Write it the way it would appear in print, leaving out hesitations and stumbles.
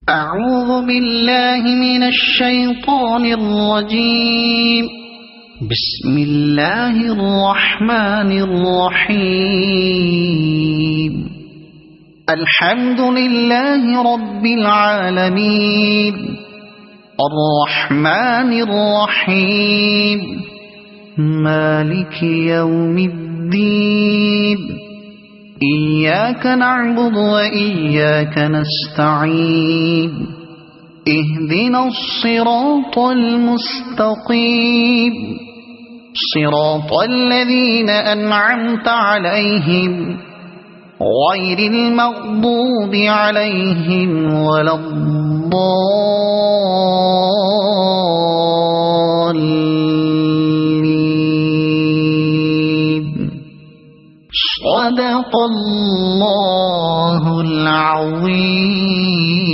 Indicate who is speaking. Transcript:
Speaker 1: أعوذ بالله من الشيطان الرجيم. بسم الله الرحمن الرحيم. الحمد لله رب العالمين الرحمن الرحيم مالك يوم الدين. إياك نعبد وإياك نستعين. اهدنا الصراط المستقيم صراط الذين أنعمت عليهم غير المغضوب عليهم ولا الضالين. صدق الله العظيم.